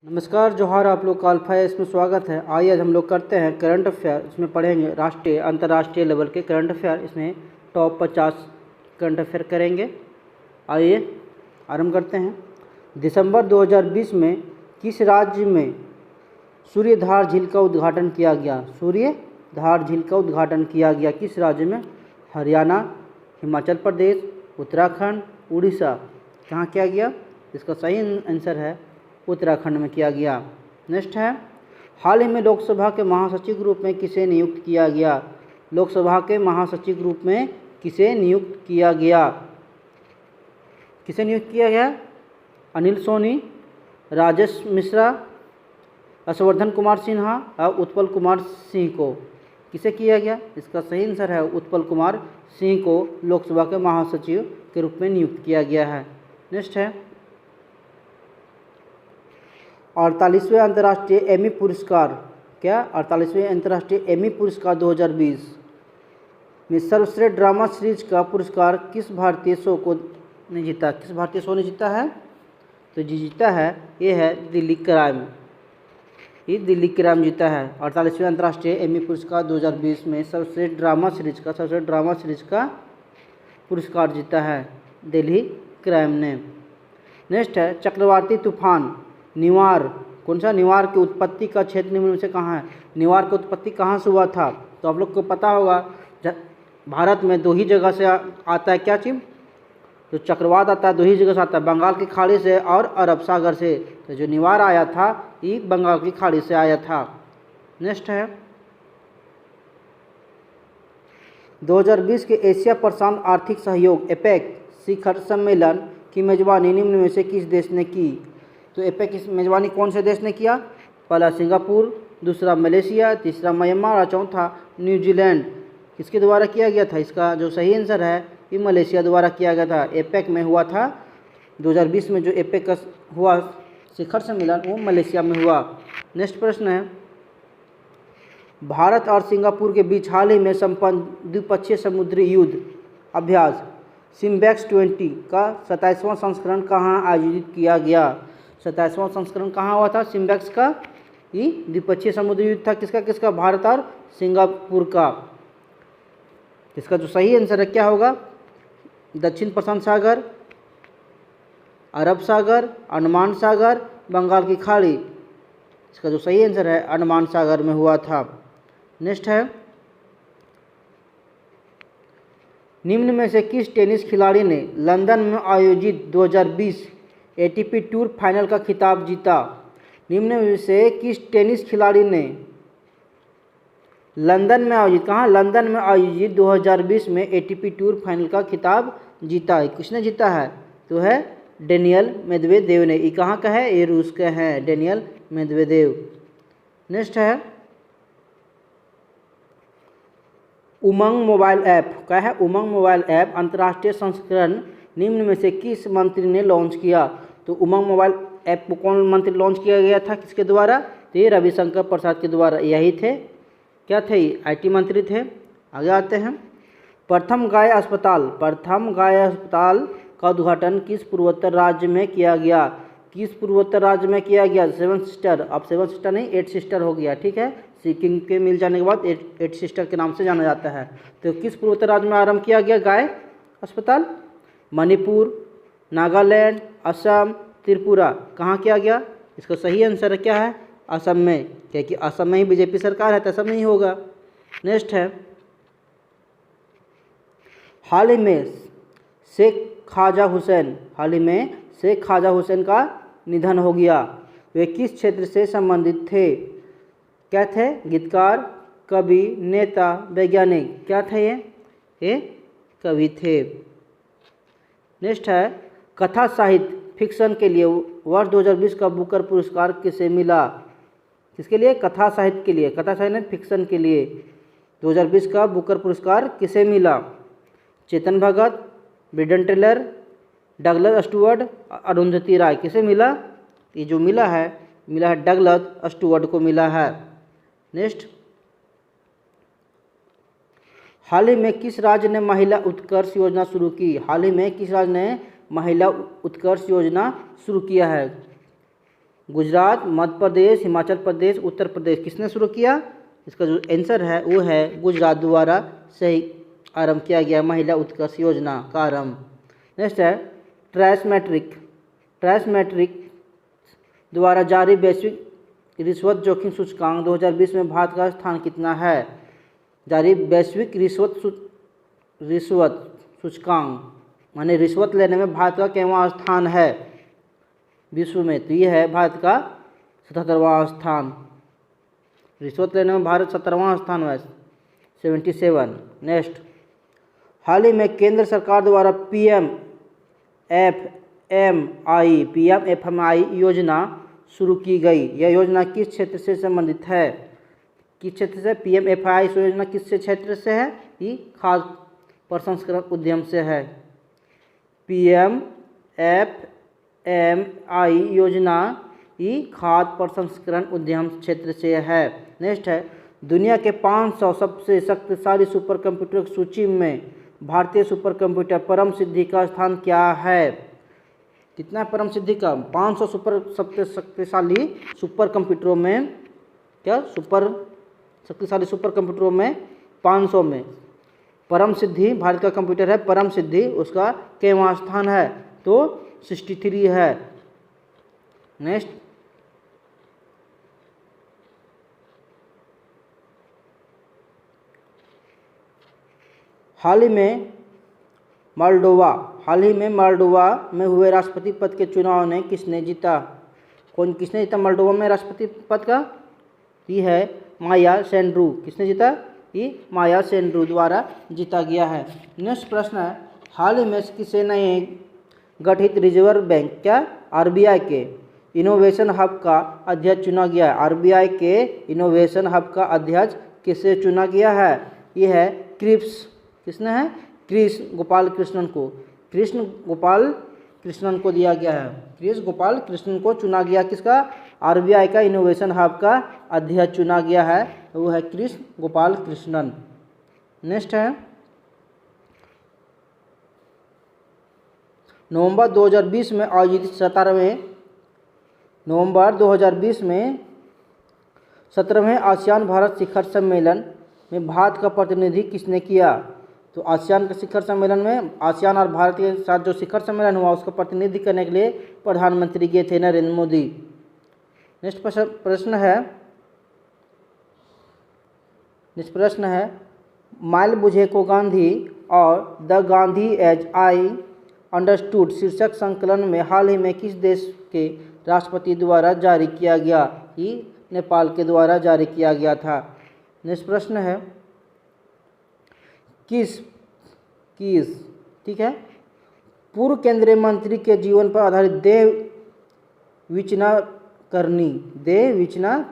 नमस्कार जोहार, आप लोग का अल्फा है, इसमें स्वागत है। आइए आज हम लोग करते हैं करंट अफेयर। इसमें पढ़ेंगे राष्ट्रीय अंतर्राष्ट्रीय लेवल के करंट अफेयर। इसमें टॉप 50 करंट अफेयर करेंगे। आइए आरंभ करते हैं। दिसंबर 2020 में किस राज्य में सूर्यधार झील का उद्घाटन किया गया? सूर्यधार झील का उद्घाटन किया गया किस राज्य में? हरियाणा, हिमाचल प्रदेश, उत्तराखंड, उड़ीसा। कहाँ किया गया? इसका सही आंसर है उत्तराखंड में किया गया। नेक्स्ट है, हाल ही में लोकसभा के महासचिव के रूप में किसे नियुक्त किया गया? लोकसभा के महासचिव के रूप में किसे नियुक्त किया गया? किसे नियुक्त किया गया? अनिल सोनी, राजेश मिश्रा, हर्षवर्धन कुमार सिन्हा और उत्पल कुमार सिंह को। किसे किया गया? इसका सही आंसर है उत्पल कुमार सिंह को लोकसभा के महासचिव के रूप में नियुक्त किया गया है। नेक्स्ट है, 48वें अंतर्राष्ट्रीय एमी पुरस्कार। क्या? 48वें अंतर्राष्ट्रीय एमी पुरस्कार 2020 में सर्वश्रेष्ठ ड्रामा सीरीज का पुरस्कार किस भारतीय शो को ने जीता? किस भारतीय शो ने जीता है? तो जीता है ये है दिल्ली क्राइम। ये दिल्ली क्राइम जीता है। 48वें अंतर्राष्ट्रीय एमी पुरस्कार 2020 में सर्वश्रेष्ठ ड्रामा सीरीज का पुरस्कार जीता है दिल्ली क्राइम ने। नेक्स्ट है, चक्रवाती तूफान निवार। कौन सा? निवार की उत्पत्ति का क्षेत्र निम्न में से कहाँ है? निवार की उत्पत्ति कहाँ से हुआ था? तो आप लोग को पता होगा भारत में दो ही जगह से आता है। क्या चीज़? तो चक्रवात आता है दो ही जगह से आता है, बंगाल की खाड़ी से और अरब सागर से। तो जो निवार आया था ये बंगाल की खाड़ी से आया था। नेक्स्ट है, 2020 के एशिया प्रशांत आर्थिक सहयोग एपेक शिखर सम्मेलन की मेजबानी निम्न में से किस देश ने की? तो एपेक की मेजबानी कौन से देश ने किया? पहला सिंगापुर, दूसरा मलेशिया, तीसरा म्यांमार और चौथा न्यूजीलैंड। किसके द्वारा किया गया था? इसका जो सही आंसर है ये मलेशिया द्वारा किया गया था। एपेक में हुआ था 2020 में जो एपेक का हुआ शिखर सम्मेलन वो मलेशिया में हुआ। नेक्स्ट प्रश्न है, भारत और सिंगापुर के बीच हाल ही में संपन्न द्विपक्षीय समुद्री युद्ध अभ्यास सिम्बैक्स 20 का 27वां संस्करण कहाँ आयोजित किया गया? 27वां संस्करण कहाँ हुआ था? सिम्बैक्स का ये द्विपक्षीय समुद्री युद्ध था। किसका किसका? भारत और सिंगापुर का। इसका जो सही आंसर है क्या होगा? दक्षिण प्रशांत सागर, अरब सागर, अंडमान सागर, बंगाल की खाड़ी। इसका जो सही आंसर है अंडमान सागर में हुआ था। नेक्स्ट है, निम्न में से किस टेनिस खिलाड़ी ने लंदन में आयोजित 2020 एटीपी टूर फाइनल का खिताब जीता? निम्न में से किस टेनिस खिलाड़ी ने लंदन में आयोजित, कहाँ? लंदन में आयोजित 2020 में एटीपी टूर फाइनल का खिताब जीता है? किसने जीता है? तो है डेनियल मेदवेदेव ने। ये कहाँ का है? ये रूस का है, डेनियल मेदवेदेव। नेक्स्ट है, उमंग मोबाइल ऐप। क्या है? उमंग मोबाइल ऐप अंतर्राष्ट्रीय संस्करण निम्न में से किस मंत्री ने लॉन्च किया? तो उमंग मोबाइल ऐप को कौन मंत्री लॉन्च किया गया था? किसके द्वारा? तो ये रविशंकर प्रसाद के द्वारा। यही थे, क्या थे? आईटी मंत्री थे। आगे आते हैं, प्रथम गाय अस्पताल का उद्घाटन किस पूर्वोत्तर राज्य में किया गया? किस पूर्वोत्तर राज्य में किया गया? 7 सिस्टर। अब 7 सिस्टर नहीं 8 सिस्टर हो गया, ठीक है। सिक्किम के मिल जाने के बाद 8 सिस्टर के नाम से जाना जाता है। तो किस पूर्वोत्तर राज्य में आरंभ किया गया गाय अस्पताल? मणिपुर, नागालैंड, असम, त्रिपुरा। कहाँ किया गया? इसका सही आंसर क्या है? असम में, क्योंकि असम में ही बीजेपी सरकार है तो असम नहीं होगा। नेक्स्ट है, हाल ही में शेख ख्वाजा हुसैन का निधन हो गया। वे किस क्षेत्र से संबंधित थे? क्या थे? गीतकार, कवि, नेता, वैज्ञानिक। क्या थे ये कवि थे। नेक्स्ट है, कथा साहित्य फिक्शन के लिए वर्ष 2020 का बुकर पुरस्कार किसे मिला? किसके लिए? कथा साहित्य के लिए, कथा साहित्य फिक्शन के लिए 2020 का बुकर पुरस्कार किसे मिला? Chetan Bhagat, Brendan Taylor, Douglas Stuart, Arundhati Roy. किसे मिला? ये जो मिला है डगलस स्टुअर्ट को मिला है। नेक्स्ट, हाल ही में किस राज्य ने महिला उत्कर्ष योजना शुरू की? हाल ही में किस राज्य ने महिला उत्कर्ष योजना शुरू किया है? गुजरात, मध्य प्रदेश, हिमाचल प्रदेश, उत्तर प्रदेश। किसने शुरू किया? इसका जो आंसर है वो है गुजरात द्वारा सही आरंभ किया गया महिला उत्कर्ष योजना का आरंभ। नेक्स्ट है ट्रांसमेट्रिक द्वारा जारी वैश्विक रिश्वत जोखिम सूचकांक 2020 में भारत का स्थान कितना है? जारी वैश्विक रिश्वत सूचकांक माने रिश्वत लेने में भारत का कितवां स्थान है विश्व में? तो ये है भारत का 77वां स्थान। रिश्वत लेने में भारत 17वां स्थान है, 77। नेक्स्ट, हाल ही में केंद्र सरकार द्वारा PMFMI योजना शुरू की गई। यह योजना किस क्षेत्र से संबंधित है? किस क्षेत्र से? PMFI योजना किस क्षेत्र से है? ये खाद्य प्रसंस्करण उद्यम से है। PMFMI योजना ये खाद्य प्रसंस्करण उद्यम क्षेत्र से है। नेक्स्ट है, दुनिया के 500 सबसे शक्तिशाली सुपर कंप्यूटर की सूची में भारतीय सुपर कंप्यूटर परम सिद्धि का स्थान क्या है? कितना परम सिद्धि का? 500 सबसे शक्तिशाली सुपर कंप्यूटरों में क्या शक्तिशाली सुपर कंप्यूटरों में 500 में परम सिद्धि भारत का कंप्यूटर है। परम सिद्धि उसका कितवां स्थान है? तो 63 है। नेक्स्ट, हाल ही में मोल्डोवा में हुए राष्ट्रपति पद के चुनाव ने किसने जीता? किसने जीता मोल्डोवा में राष्ट्रपति पद का? ये है माया सेंड्रू। किसने जीता? ये माया सेंड्रू द्वारा जीता गया है। नेक्स्ट प्रश्न है, हाल ही में किसे नए गठित रिजर्व बैंक क्या RBI के इनोवेशन हब का अध्यक्ष चुना गया है? RBI के इनोवेशन हब का अध्यक्ष किसे चुना गया है? ये है क्रिप्स। किसने है? कृष्ण गोपाल कृष्णन को दिया गया है। कृष्ण गोपाल कृष्णन को चुना गया। किसका? RBI का इनोवेशन हब का अध्यक्ष चुना गया है, वो है कृष्ण गोपाल कृष्णन। नेक्स्ट है, नवंबर 2020 में आयोजित 17वें आसियान भारत शिखर सम्मेलन में भारत का प्रतिनिधि किसने किया? तो आसियान के शिखर सम्मेलन में आसियान और भारत के साथ जो शिखर सम्मेलन हुआ उसका प्रतिनिधि करने के लिए प्रधानमंत्री गए थे, नरेंद्र मोदी। नेक्स्ट प्रश्न है, माइल बुझे को गांधी और the Gandhi as I understood शीर्षक संकलन में हाल ही में किस देश के राष्ट्रपति द्वारा जारी किया गया? ये नेपाल के द्वारा जारी किया गया था। नेक्स्ट प्रश्न है, किस ठीक है, पूर्व केंद्रीय मंत्री के जीवन पर आधारित देव विचना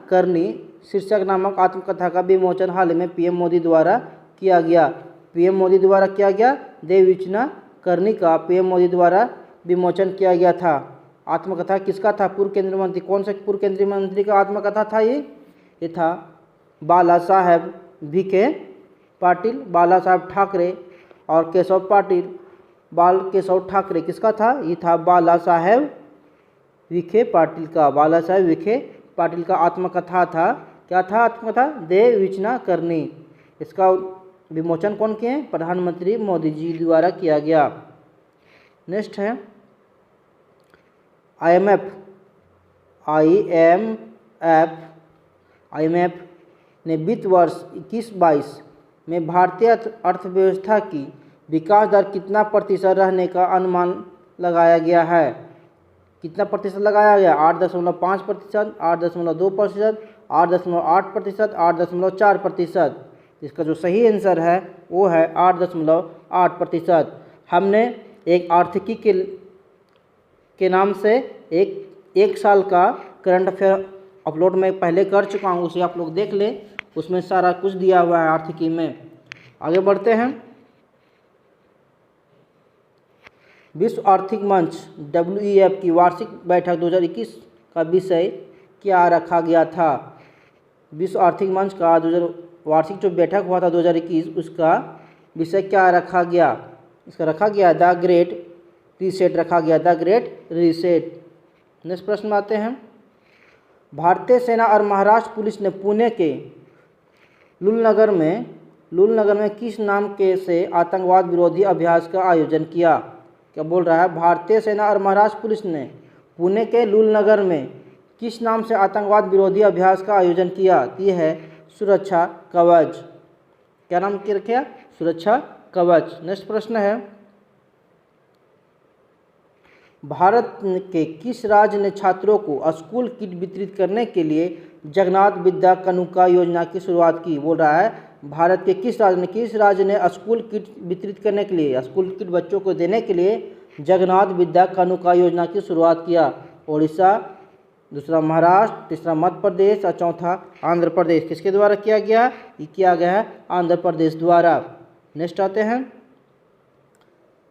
करनी शीर्षक नामक आत्मकथा का विमोचन हाल ही में PM मोदी द्वारा किया गया। देव विचना करनी का PM मोदी द्वारा विमोचन किया गया था। आत्मकथा किसका था? पूर्व केंद्रीय मंत्री। कौन से पूर्व केंद्रीय मंत्री का आत्मकथा था? ये था बाला साहेब विखे पाटिल, बाला साहेब ठाकरे और केशव पाटिल, बाल केशव ठाकरे। किसका था? ये था बाला साहेब विखे पाटिल का आत्मकथा था। क्या था आत्मकथा? देव विचना करनी। इसका विमोचन कौन किए? प्रधानमंत्री मोदी जी द्वारा किया गया। नेक्स्ट है, IMF ने वित्त वर्ष 21-22 में भारतीय अर्थव्यवस्था की विकास दर कितना प्रतिशत रहने का अनुमान लगाया गया है? कितना प्रतिशत लगाया गया? 8.5%, 8.2%, 8.8%, 8.4%। इसका जो सही आंसर है वो है 8.8%। हमने एक आर्थिकी के नाम से एक साल का करंट अफेयर अपलोड में पहले कर चुका हूँ, उसे आप लोग देख लें, उसमें सारा कुछ दिया हुआ है आर्थिकी में। आगे बढ़ते हैं। विश्व आर्थिक मंच WEF की वार्षिक बैठक 2021 का विषय क्या रखा गया था? विश्व आर्थिक मंच का वार्षिक जो बैठक हुआ था 2021, उसका विषय क्या रखा गया? इसका रखा गया द ग्रेट रीसेट रखा गया, द ग्रेट रीसेट। नेक्स्ट प्रश्न में आते हैं, भारतीय सेना और महाराष्ट्र पुलिस ने पुणे के लूलनगर में किस नाम के से आतंकवाद विरोधी अभ्यास का आयोजन किया? क्या बोल रहा है? भारतीय सेना और महाराष्ट्र पुलिस ने पुणे के लूलनगर में किस नाम से आतंकवाद विरोधी अभ्यास का आयोजन किया? ये है सुरक्षा कवच। क्या नाम के रखा? सुरक्षा कवच। नेक्स्ट प्रश्न है, भारत के किस राज्य ने छात्रों को स्कूल किट वितरित करने के लिए जगन्नाथ विद्या कानुका योजना की शुरुआत की? बोल रहा है भारत के किस राज्य ने स्कूल किट वितरित करने के लिए, स्कूल किट बच्चों को देने के लिए जगन्नाथ विद्या कानुका योजना की शुरुआत किया? ओडिशा, दूसरा महाराष्ट्र, तीसरा मध्य प्रदेश और चौथा आंध्र प्रदेश। किसके द्वारा किया गया? ये किया गया है आंध्र प्रदेश द्वारा। नेक्स्ट आते हैं,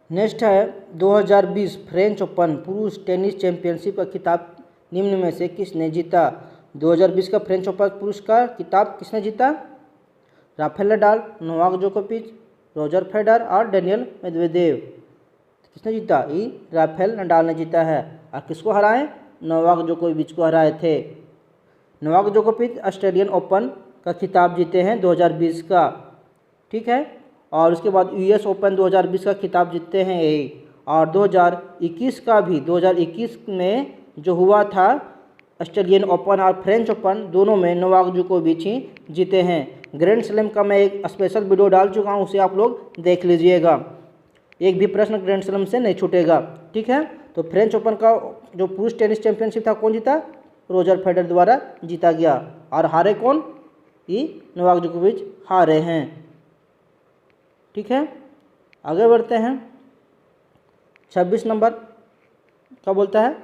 नेक्स्ट है 2020 फ्रेंच ओपन पुरुष टेनिस चैंपियनशिप का खिताब निम्न में से किसने जीता? 2020 का फ्रेंच ओपन पुरुष का खिताब किसने जीता? राफेल नडाल, नोवाक जोकोविच, रोजर फेडरर और डेनियल मेदवेदेव। किसने जीता? ये राफेल नडाल ने जीता है। और किसको हराए? नोवाक जोकोविच को हराए थे। नोवाक जोकोविच ऑस्ट्रेलियन ओपन का खिताब जीते हैं 2020 का, ठीक है। और उसके बाद यूएस ओपन 2020 का खिताब जीतते हैं यही। और 2021 का भी 2021 में जो हुआ था ऑस्ट्रेलियन ओपन और फ्रेंच ओपन, दोनों में नोवाक जोकोविच ही जीते हैं। ग्रैंड स्लैम का मैं एक स्पेशल वीडियो डाल चुका हूँ, उसे आप लोग देख लीजिएगा। एक भी प्रश्न ग्रैंड स्लैम से नहीं छूटेगा, ठीक है। तो फ्रेंच ओपन का जो पुरुष टेनिस चैंपियनशिप था कौन जीता? रोजर फेडरर द्वारा जीता गया। और हारे कौन? ये नोवाक जोकोविच हारे हैं, ठीक है। आगे बढ़ते हैं। 26 नंबर क्या बोलता है?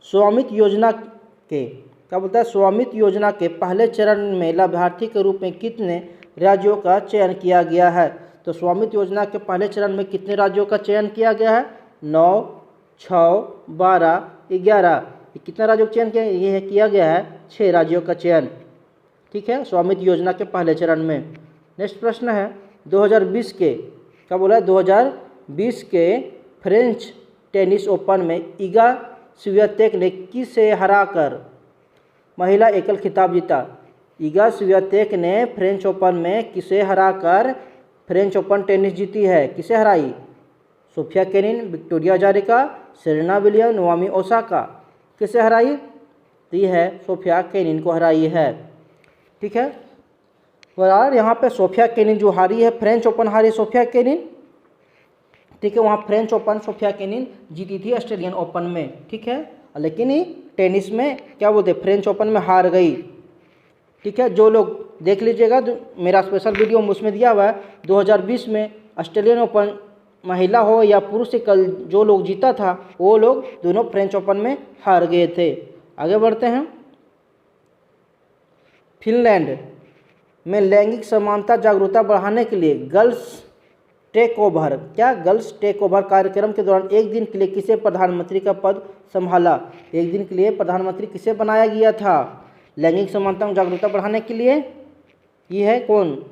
स्वामित्व योजना के क्या बोलता है? स्वामित्व योजना के पहले चरण में लाभार्थी के रूप में कितने राज्यों का चयन किया गया है? तो स्वामित्व योजना के पहले चरण में कितने राज्यों का चयन किया गया है? 9, 6, 12, 11। कितना राज्यों का चयन किया? ये किया गया है 6 राज्यों का चयन, ठीक है, स्वामित्व योजना के पहले चरण में। नेक्स्ट प्रश्न है 2020 के क्या बोला है? 2020 के फ्रेंच टेनिस ओपन में इगा स्वियातेक ने किसे हराकर महिला एकल खिताब जीता? इगा स्वियातेक ने फ्रेंच ओपन में किसे हराकर फ्रेंच ओपन टेनिस जीती है? किसे हराई? Sofia Kenin, Victoria Azarenka, Serena Williams, Naomi Osaka. किसे हराई? तो ये है सोफिया केनिन को हराई है, ठीक है। और यहाँ पे सोफिया केनिन जो हारी है, फ्रेंच ओपन हारी सोफिया केनिन, ठीक है। वहाँ फ्रेंच ओपन सोफिया केनिन जीती थी ऑस्ट्रेलियन ओपन में, ठीक है। लेकिन ये टेनिस में क्या बोलते, फ्रेंच ओपन में हार गई, ठीक है। जो लोग देख लीजिएगा, मेरा स्पेशल वीडियो उसमें दिया हुआ है। 2020 में ऑस्ट्रेलियन ओपन महिला हो या पुरुष से कल जो लोग जीता था वो लोग दोनों फ्रेंच ओपन में हार गए थे। आगे बढ़ते हैं। फिनलैंड में लैंगिक समानता जागरूकता बढ़ाने के लिए गर्ल्स टेक ओवर कार्यक्रम के दौरान एक दिन के लिए किसे प्रधानमंत्री का पद संभाला? एक दिन के लिए प्रधानमंत्री किसे बनाया गया था लैंगिक समानता में जागरूकता बढ़ाने के लिए? ये है कौन?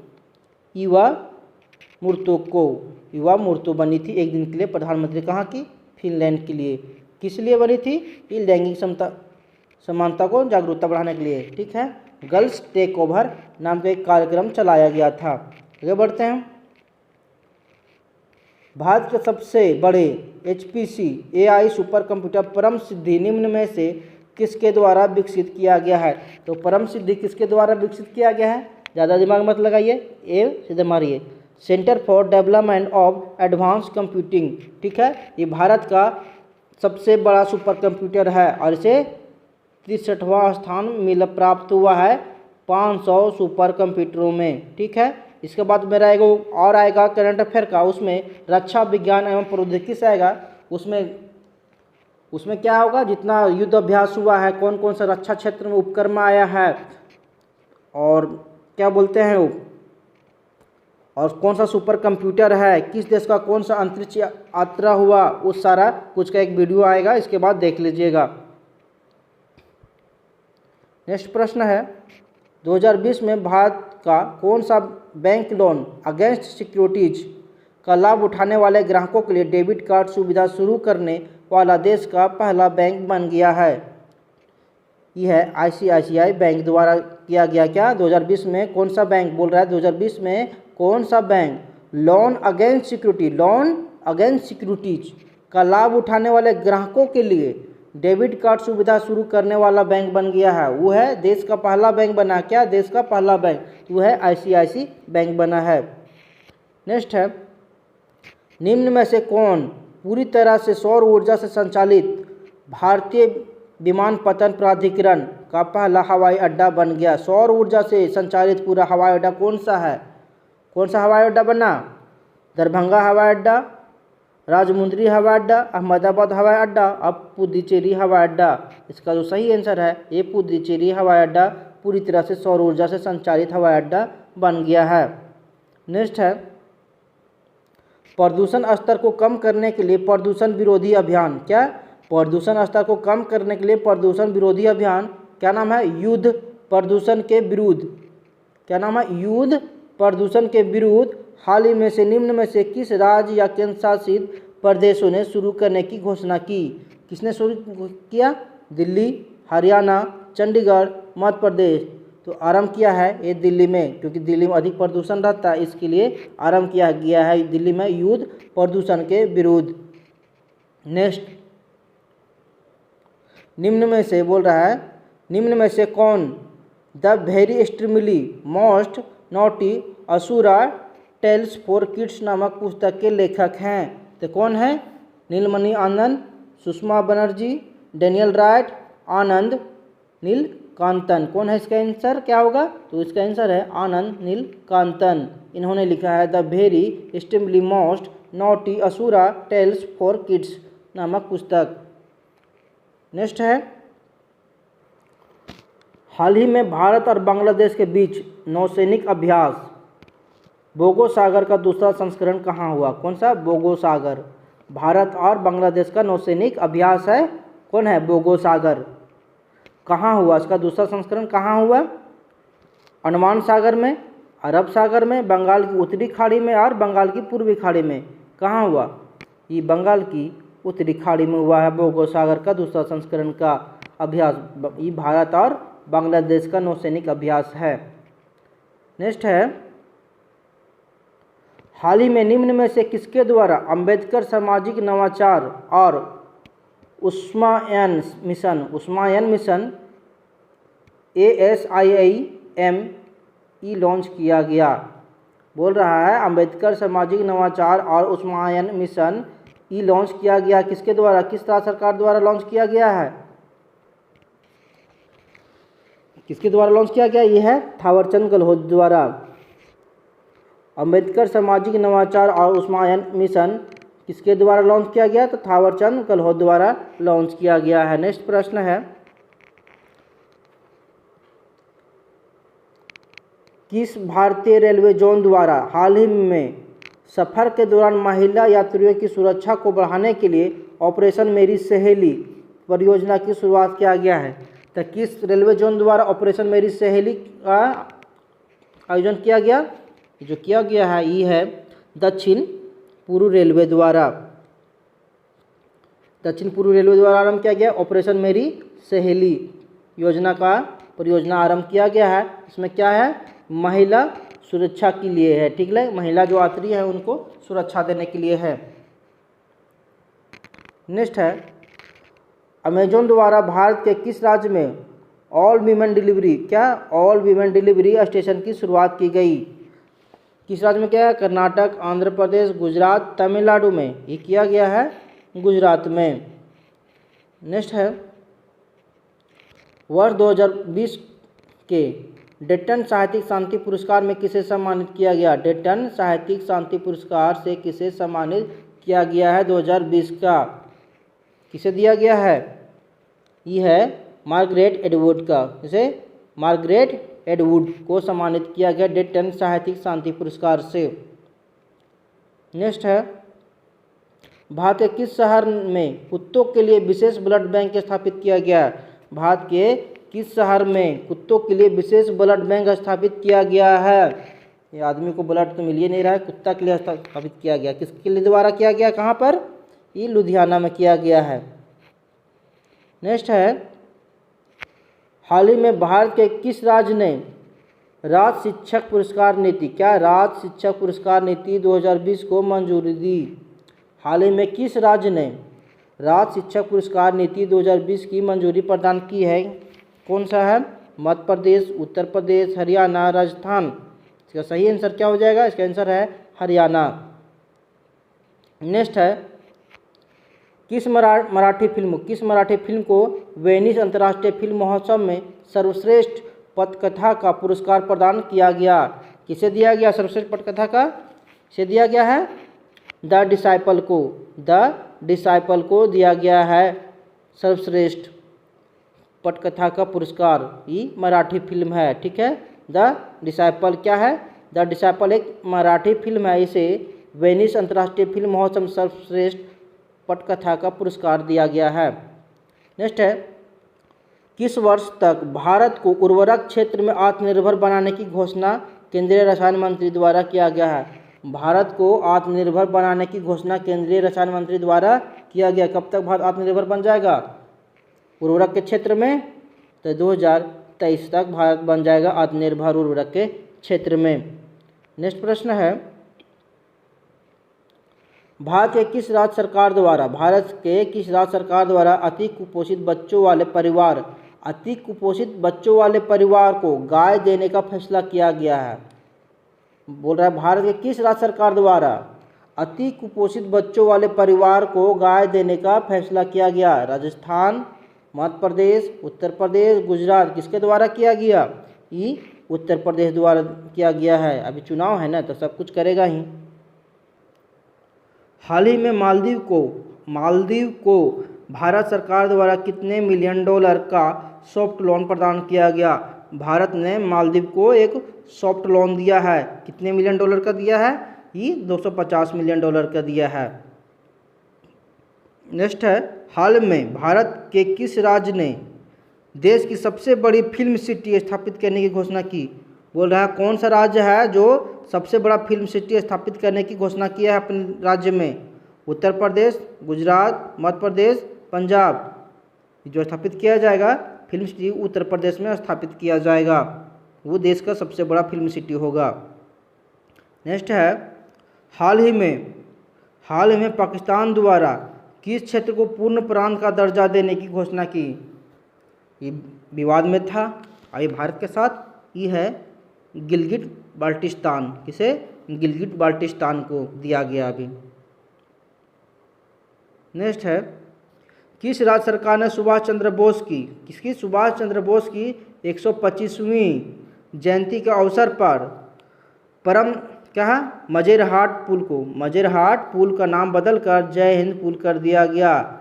युवा मूर्तो बनी थी एक दिन के लिए प्रधानमंत्री। कहाँ की? फिनलैंड के लिए। किस लिए बनी थी? ये लैंगिक समानता को जागरूकता बढ़ाने के लिए, ठीक है। गर्ल्स टेक ओवर नाम का एक कार्यक्रम चलाया गया था। आगे बढ़ते हैं। भारत के सबसे बड़े HPC AI सुपर कंप्यूटर परम सिद्धि निम्न में से किसके द्वारा विकसित किया गया है? तो परम सिद्धि किसके द्वारा विकसित किया गया है? ज़्यादा दिमाग मत लगाइए, ये सीधे मारिए। Centre for development of advance computing, ठीक है। ये भारत का सबसे बड़ा सुपर कंप्यूटर है और इसे 63वां स्थान प्राप्त हुआ है 500 सुपर कंप्यूटरों में, ठीक है। इसके बाद मेरा एगो और आएगा करंट अफेयर का, उसमें रक्षा विज्ञान एवं प्रौद्योगिकी से आएगा। उसमें क्या होगा? जितना युद्ध अभ्यास हुआ है, कौन कौन सा रक्षा क्षेत्र में उपक्रम आया है, और क्या बोलते हैं वो, और कौन सा सुपर कंप्यूटर है, किस देश का कौन सा अंतरिक्ष यात्रा हुआ, उस सारा कुछ का एक वीडियो आएगा, इसके बाद देख लीजिएगा। नेक्स्ट प्रश्न है 2020 में भारत का कौन सा बैंक लोन अगेंस्ट सिक्योरिटीज का लाभ उठाने वाले ग्राहकों के लिए डेबिट कार्ड सुविधा शुरू करने वाला देश का पहला बैंक बन गया है? ये है ICICI बैंक द्वारा किया गया। क्या 2020 में कौन सा बैंक बोल रहा है, 2020 में कौन सा बैंक लोन अगेंस्ट सिक्योरिटीज का लाभ उठाने वाले ग्राहकों के लिए डेबिट कार्ड सुविधा शुरू करने वाला बैंक बन गया है? वो है देश का पहला बैंक बना। क्या देश का पहला बैंक? वो है ICICI बैंक बना है। नेक्स्ट है, निम्न में से कौन पूरी तरह से सौर ऊर्जा से संचालित भारतीय विमानपत्तन प्राधिकरण का पहला हवाई अड्डा बन गया? सौर ऊर्जा से संचालित पूरा हवाई अड्डा कौन सा है? कौन सा हवाई अड्डा बना? दरभंगा हवाई अड्डा, राजमुंद्री हवाई अड्डा, अहमदाबाद हवाई अड्डा, अब पुदुचेरी हवाई अड्डा। इसका जो सही आंसर है ये पुदुचेरी हवाई अड्डा पूरी तरह से सौर ऊर्जा से संचालित हवाई अड्डा बन गया है। नेक्स्ट है, प्रदूषण स्तर को कम करने के लिए प्रदूषण विरोधी अभियान। क्या प्रदूषण स्तर को कम करने के लिए प्रदूषण विरोधी अभियान क्या नाम है? युद्ध प्रदूषण के विरुद्ध। क्या नाम है? युद्ध प्रदूषण के विरुद्ध हाल ही में से निम्न में से किस राज्य या केंद्र शासित प्रदेशों ने शुरू करने की घोषणा की? किसने शुरू किया? दिल्ली, हरियाणा, चंडीगढ़, मध्य प्रदेश। तो आरंभ किया है ये दिल्ली में, क्योंकि दिल्ली में अधिक प्रदूषण रहता है, इसके लिए आरंभ किया गया है दिल्ली में युद्ध प्रदूषण के विरुद्ध। नेक्स्ट, निम्न में से बोल रहा है, निम्न में से कौन the very extremely most naughty Asura tales for kids नामक पुस्तक के लेखक हैं? तो कौन है? Neelmani Anand, Sushma Banerjee, Daniel Wright, Anand Neelakantan. कौन है इसका आंसर? क्या होगा? तो इसका आंसर है आनंद नीलकांतन। इन्होंने लिखा है the very extremely most naughty Asura tales for kids नामक पुस्तक। नेक्स्ट है, हाल ही में भारत और बांग्लादेश के बीच नौसैनिक अभ्यास बोगो सागर का दूसरा संस्करण कहाँ हुआ? कौन सा? बोगो सागर। भारत और बांग्लादेश का नौसैनिक अभ्यास है, कौन है? बोगो सागर। कहाँ हुआ? इसका दूसरा संस्करण कहाँ हुआ? अंडमान सागर में, अरब सागर में, बंगाल की उत्तरी खाड़ी में और बंगाल की पूर्वी खाड़ी में। कहाँ हुआ? ये बंगाल की उत्तरी खाड़ी में हुआ है बोगो सागर का दूसरा संस्करण का अभ्यास। ये भारत और बांग्लादेश का नौसैनिक अभ्यास है। नेक्स्ट है, हाल ही में निम्न में से किसके द्वारा अंबेडकर सामाजिक नवाचार और उस्मायन मिशन ASIIM लॉन्च किया गया? बोल रहा है अंबेडकर सामाजिक नवाचार और उस्मायन मिशन लॉन्च किया गया किसके द्वारा? किस राज्य सरकार द्वारा लॉन्च किया गया है? किसके द्वारा लॉन्च किया गया? ये है थावरचंद गहलोत द्वारा। अंबेडकर सामाजिक नवाचार और उस्मायन मिशन किसके द्वारा लॉन्च किया गया? तो थावरचंद गहलोत द्वारा लॉन्च किया गया है। नेक्स्ट प्रश्न है, किस भारतीय रेलवे जोन द्वारा हाल ही में सफ़र के दौरान महिला यात्रियों की सुरक्षा को बढ़ाने के लिए ऑपरेशन मेरी सहेली परियोजना की शुरुआत किया गया है? तो किस रेलवे जोन द्वारा ऑपरेशन मेरी सहेली का आयोजन किया गया? जो किया गया है ये है दक्षिण पूर्व रेलवे द्वारा। दक्षिण पूर्व रेलवे द्वारा आरंभ किया गया ऑपरेशन मेरी सहेली योजना का परियोजना आरंभ किया गया है। इसमें क्या है? महिला सुरक्षा के लिए है। ठीक है, महिला जो यात्री है उनको सुरक्षा देने के लिए है। नेक्स्ट है, अमेजोन द्वारा भारत के किस राज्य में all women delivery all women delivery station की शुरुआत की गई? किस राज्य में क्या है? कर्नाटक, आंध्र प्रदेश, गुजरात, तमिलनाडु में। ये किया गया है गुजरात में। नेक्स्ट है, वर्ष 2020 के डेटन साहित्यिक शांति पुरस्कार में किसे सम्मानित किया गया? डेटन साहित्यिक शांति पुरस्कार से किसे सम्मानित किया गया है 2020 का? किसे दिया गया है? ये है मार्गरेट एटवुड का। इसे मार्गरेट एटवुड को सम्मानित किया गया डेटन साहित्यिक शांति पुरस्कार से। नेक्स्ट है, भारत के किस शहर में कुत्तों के लिए विशेष ब्लड बैंक स्थापित किया गया? भारत के किस शहर में कुत्तों के लिए विशेष ब्लड बैंक स्थापित किया गया है? ये आदमी को ब्लड तो मिल ही नहीं रहा है, कुत्ता के लिए स्थापित किया गया। किसके लिए द्वारा किया गया? कहाँ पर? ये लुधियाना में किया गया है। नेक्स्ट है, हाल ही में भारत के किस राज्य ने राज्य शिक्षक पुरस्कार नीति, क्या राज्य शिक्षक पुरस्कार नीति 2020 को मंजूरी दी? हाल ही में किस राज्य ने राज्य शिक्षक पुरस्कार नीति 2020 की मंजूरी प्रदान की है? कौन सा है? मध्य प्रदेश, उत्तर प्रदेश, हरियाणा, राजस्थान। इसका सही आंसर क्या हो जाएगा? इसका आंसर है हरियाणा। नेक्स्ट है, किस मराठी फिल्म को वेनिस अंतर्राष्ट्रीय फिल्म महोत्सव में सर्वश्रेष्ठ पटकथा का पुरस्कार प्रदान किया गया? किसे दिया गया? सर्वश्रेष्ठ पटकथा का से दिया गया है द डिसाइपल को दिया गया है सर्वश्रेष्ठ पटकथा का पुरस्कार। ये मराठी फिल्म है, ठीक है। द डिसाइपल क्या है? द डिसाइपल एक मराठी फिल्म है। इसे वेनिस अंतर्राष्ट्रीय फिल्म महोत्सव में सर्वश्रेष्ठ पटकथा का पुरस्कार दिया गया है। नेक्स्ट है, किस वर्ष तक भारत को उर्वरक क्षेत्र में आत्मनिर्भर बनाने की घोषणा केंद्रीय रसायन मंत्री द्वारा किया गया है? भारत को आत्मनिर्भर बनाने की घोषणा केंद्रीय रसायन मंत्री द्वारा किया गया। कब तक भारत आत्मनिर्भर बन जाएगा उर्वरक के क्षेत्र में? तो 2023 तक भारत बन जाएगा आत्मनिर्भर उर्वरक के क्षेत्र में। नेक्स्ट प्रश्न है, भारत के किस राज्य सरकार द्वारा अति कुपोषित बच्चों वाले परिवार को गाय देने का फैसला किया गया है? बोल रहा है भारत के किस राज्य सरकार द्वारा अति कुपोषित बच्चों वाले परिवार को गाय देने का फैसला किया गया? राजस्थान, मध्य प्रदेश, उत्तर प्रदेश, गुजरात। किसके द्वारा किया गया? ये उत्तर प्रदेश द्वारा किया गया है। अभी चुनाव है ना, तो सब कुछ करेगा ही। हाल ही में मालदीव को भारत सरकार द्वारा कितने मिलियन डॉलर का सॉफ्ट लोन प्रदान किया गया? भारत ने मालदीव को एक सॉफ्ट लोन दिया है। कितने मिलियन डॉलर का दिया है? ये 250 मिलियन डॉलर का दिया है। नेक्स्ट है, हाल में भारत के किस राज्य ने देश की सबसे बड़ी फिल्म सिटी स्थापित करने की घोषणा की? बोल रहा है कौन सा राज्य है जो सबसे बड़ा फिल्म सिटी स्थापित करने की घोषणा किया है अपने राज्य में? उत्तर प्रदेश, गुजरात, मध्य प्रदेश, पंजाब। जो स्थापित किया जाएगा फिल्म सिटी उत्तर प्रदेश में स्थापित किया जाएगा, वो देश का सबसे बड़ा फिल्म सिटी होगा। नेक्स्ट है, हाल ही में पाकिस्तान द्वारा किस क्षेत्र को पूर्ण प्रांत का दर्जा देने की घोषणा की? ये विवाद में था अभी भारत के साथ। ये है गिलगिट बाल्टिस्तान। किसे? गिलगिट बाल्टिस्तान को दिया गया अभी। नेक्स्ट है, किस राज्य सरकार ने सुभाष चंद्र बोस की 125वीं जयंती के अवसर पर मजेरहाट पुल का नाम बदलकर जय हिंद पुल कर दिया गया?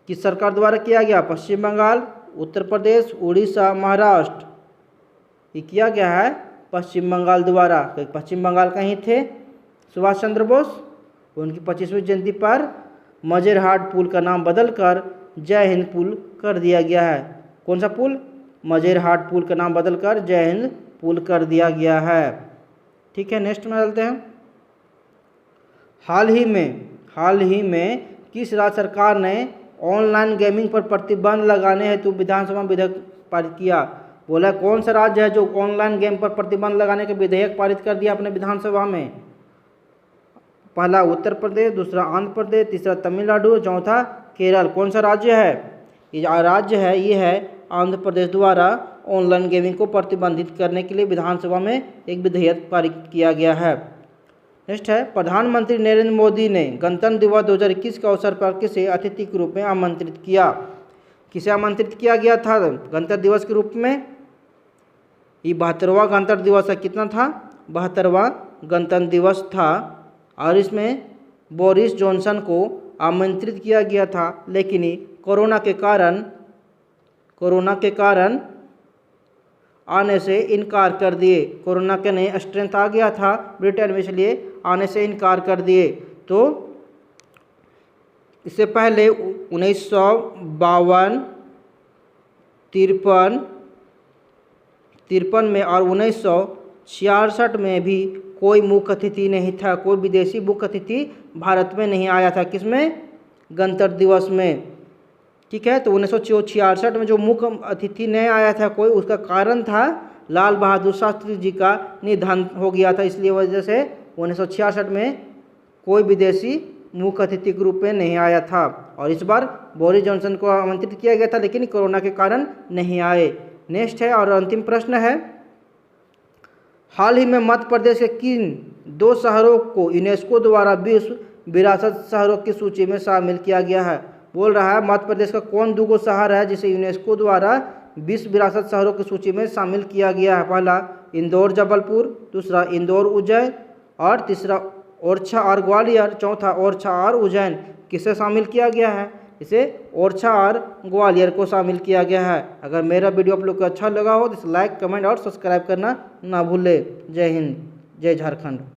किस सरकार द्वारा किया गया? पश्चिम बंगाल, उत्तर प्रदेश, उड़ीसा, महाराष्ट्र। ये किया गया है पश्चिम बंगाल द्वारा। पश्चिम बंगाल का ही थे सुभाष चंद्र बोस। उनकी 25वीं जयंती पर मजेरहाट पुल का नाम बदलकर जय हिंद पुल कर दिया गया है। कौन सा पुल? मजेरहाट पुल का नाम बदलकर जय हिंद पुल कर दिया गया है। ठीक है, नेक्स्ट में चलते हैं। हाल ही में किस राज्य सरकार ने ऑनलाइन गेमिंग पर प्रतिबंध लगाने हेतु विधानसभा में विधेयक पारित किया? बोला कौन सा राज्य है जो ऑनलाइन गेम पर प्रतिबंध लगाने का विधेयक पारित कर दिया अपने विधानसभा में? पहला उत्तर प्रदेश, दूसरा आंध्र प्रदेश, तीसरा तमिलनाडु, चौथा केरल। कौन सा राज्य है? ये राज्य है, ये है आंध्र प्रदेश द्वारा ऑनलाइन गेमिंग को प्रतिबंधित करने के लिए विधानसभा में एक विधेयक पारित किया गया है। नेक्स्ट है, प्रधानमंत्री नरेंद्र मोदी ने गणतंत्र दिवस 2021 के अवसर पर किसे अतिथि के रूप में आमंत्रित किया? किसे आमंत्रित किया गया था गणतंत्र दिवस के रूप में? ये 72वां गणतंत्र दिवस है। कितना था? 72वां गणतंत्र दिवस था। और इसमें बोरिस जॉनसन को आमंत्रित किया गया था, लेकिन कोरोना के कारण आने से इनकार कर दिए। कोरोना के नए स्ट्रेन आ गया था ब्रिटेन में, इसलिए आने से इनकार कर दिए। तो इससे पहले 1952, 53 में और 1966 में भी कोई मुख्य अतिथि नहीं था। कोई विदेशी मुख्य अतिथि भारत में नहीं आया था। किसमें? गणतंत्र दिवस में। ठीक है। तो 1966 में जो मुख्य अतिथि नहीं आया था कोई, उसका कारण था लाल बहादुर शास्त्री जी का निधन हो गया था, इसलिए वजह से 1966 में कोई विदेशी मुख्य अतिथि के रूप में नहीं आया था। और इस बार बोरिस जॉनसन को आमंत्रित किया गया था, लेकिन कोरोना के कारण नहीं आए। नेक्स्ट है और अंतिम प्रश्न है, हाल ही में मध्य प्रदेश के किन 2 शहरों को यूनेस्को द्वारा विश्व विरासत शहरों की सूची में शामिल किया गया है। बोल रहा है मध्य प्रदेश का कौन 2 शहर है जिसे यूनेस्को द्वारा विश्व विरासत शहरों की सूची में शामिल किया गया है। पहला इंदौर जबलपुर, दूसरा इंदौर उज्जैन, और तीसरा ओरछा और ग्वालियर, चौथा ओरछा और उज्जैन। किसे शामिल किया गया है? इसे ओरछा और ग्वालियर को शामिल किया गया है। अगर मेरा वीडियो आप लोग को अच्छा लगा हो तो इसे लाइक, कमेंट और सब्सक्राइब करना ना भूलें। जय हिंद, जय झारखंड।